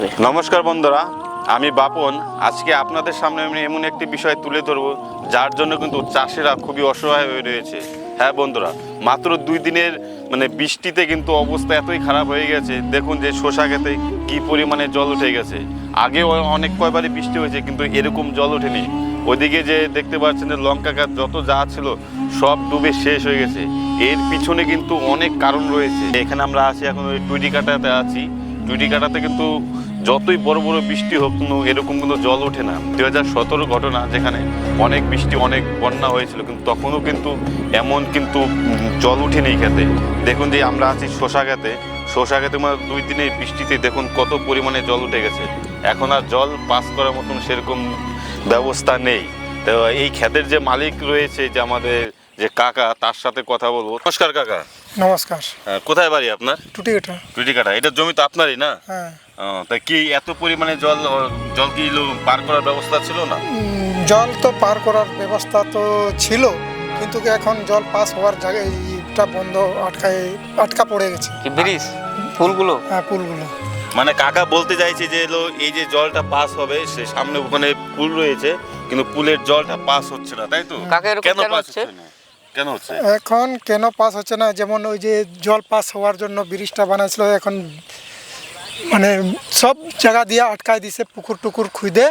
নমস্কার বন্ধুরা, আমি বাপন। আজকে আপনাদের সামনে আমি এমন একটি বিষয় তুলে ধরব যার জন্য কিন্তু চাষিরা খুবই অসহায় হয়ে রয়েছে। হ্যাঁ বন্ধুরা, মাত্র 2 দিনের বৃষ্টিতে কিন্তু অবস্থা এতই খারাপ হয়ে গেছে। দেখুন যে শসা খেতে কি পরিমাণে জল উঠে গেছে। আগেও অনেক কয়বারই বৃষ্টি হয়েছে কিন্তু এরকম জল ওঠেনি। ওইদিকে যে দেখতে পাচ্ছেন যে লঙ্কা গাছ যত যা ছিল সব ডুবে শেষ হয়ে গেছে। এর পিছনে কিন্তু অনেক কারণ রয়েছে। এখানে আমরা আছি এখন ওই টুইটি কাটাতে আছি। টুইটি কাটাতে কিন্তু যতই বড় বড় বৃষ্টি হোক না এরকম কিন্তু জল ওঠে না। 2017 ঘটনা, যেখানে অনেক বৃষ্টি অনেক বন্যা হয়েছিল কিন্তু তখনও কিন্তু এমন কিন্তু জল উঠেনি খেতে। দেখুন যে আমরা আছি শসা খেতে। শসা খেতে মানে 2 দিনের বৃষ্টিতে দেখুন কত পরিমাণে জল উঠে গেছে। এখন আর জল পাস করার মতন সেরকম ব্যবস্থা নেই। তো এই ক্ষেতের যে মালিক রয়েছে, যে আমাদের যে কাকা, তার সাথে কথা বলবো। নমস্কার কাকা। নমস্কার। কোথায় বাড়ি আপনার? টুটিকাটা। টুটিকাটা। এটা জমি তো আপনারই না? হ্যাঁ। তা কি এত পরিমাণে জল কি পার করার ব্যবস্থা ছিল না? জল তো পার করার ব্যবস্থা তো ছিল, কিন্তু এখন জল পাস হওয়ার জায়গায় এটা বন্ধ, আটকা পড়ে গেছে। কি ব্রিজ পুলগুলো? হ্যাঁ, পুলগুলো। মানে কাকা বলতে চাইছে যে এই যে জলটা পাস হবে, সে সামনে ওখানে পুল রয়েছে কিন্তু পুলের জলটা পাস হচ্ছে না, তাই তো? কাকা এরকম কেন কেন পাস হচ্ছে? হচ্ছে না? কেন হচ্ছে? এখন কেন পাস হচ্ছে না, যেমন ওই যে জল পাস হওয়ার জন্য ব্রিজটা বানাইছিল, এখন মানে সব জায়গা দিয়ে আটকায় দিছে, পুকুর টুকুর খুঁজে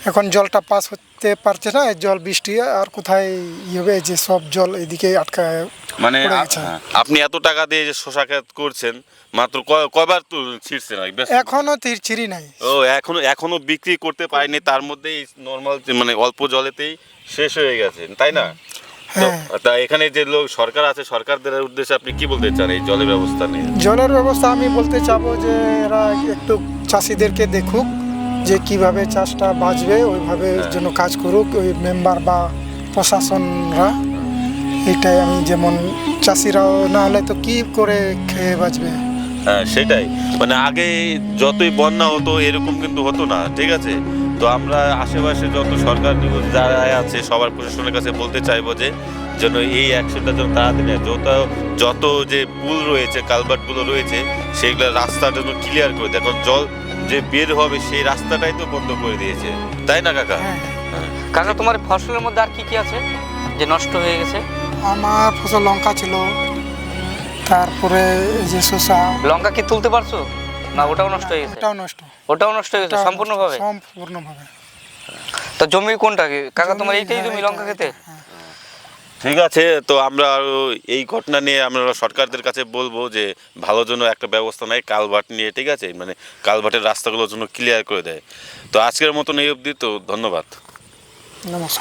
এখন জলটা পাস হতে পারছে না। জল বৃষ্টি আর কোথায় হবে, যে সব জল এদিকে আটকায় মানে পড়ে গেছে। আপনি এত টাকা দিয়ে যে শসা ক্ষেত করছেন, মাত্র কয়বার তো ছিঁড়ছেন? এখনো ছিঁড়ি নাই। ও, এখনো বিক্রি করতে পারেনি, তার মধ্যেই নর্মাল মানে অল্প জলেতেই শেষ হয়ে গেছে, তাই না? হ্যাঁ। তা এখানে যে সরকার আছে, সরকারদের উদ্দেশ্যে আপনি কি বলতে চান এই জলের ব্যবস্থা নিয়ে? জলের ব্যবস্থা আমি বলতে চাবো যে এরা একটু চাষিদেরকে দেখুক, যে কিভাবে চাষটা বাঁচবে, ওইভাবে যেন কাজ করুক ওই মেম্বার বা প্রশাসনরা। এইটাই আমি, যেমন চাষিরাও না হলে তো কি করে খেয়ে বাঁচবে। হ্যাঁ, সেটাই। মানে আগে যতই বন্যা হতো এরকম কিন্তু হতো না, ঠিক আছে? তো আমরা আশেপাশে যত সরকার যারা আছে সবার প্রশাসনের কাছে বলতে চাইবো যে যেন এই অ্যাকশনটা যেন তাড়াতাড়ি নেয়। যত যে পুল রয়েছে, কালভার্টগুলো রয়েছে, সেগুলো রাস্তাটা যেন ক্লিয়ার করে দেয়। এখন জল যে বের হবে সেই রাস্তাটাই তো বন্ধ করে দিয়েছে, তাই না কাকা? হ্যাঁ। কাকা, তোমার ফসলের মধ্যে আর কি কি আছে যে নষ্ট হয়ে গেছে? আমার ফসল লঙ্কা ছিল, তারপরে এই যে শসা। লঙ্কা কি তুলতে পারছো না? ওটাও নষ্ট হয়ে গেছে? ওটাও নষ্ট হয়ে গেছে সম্পূর্ণভাবে? সম্পূর্ণভাবে। তো জমি কোনটা কাকা? তোমার এইটাই জমি লঙ্কা খেতে? ঠিক আছে, তো আমরা আরও এই ঘটনা নিয়ে আমরা সরকারদের কাছে বলবো যে ভালো জন্য একটা ব্যবস্থা নেয় কালভার্ট নিয়ে, ঠিক আছে? মানে কালভার্টের রাস্তাগুলোর জন্য ক্লিয়ার করে দেয়। তো আজকের মতন এই অবধি। তো ধন্যবাদ। নমস্কার।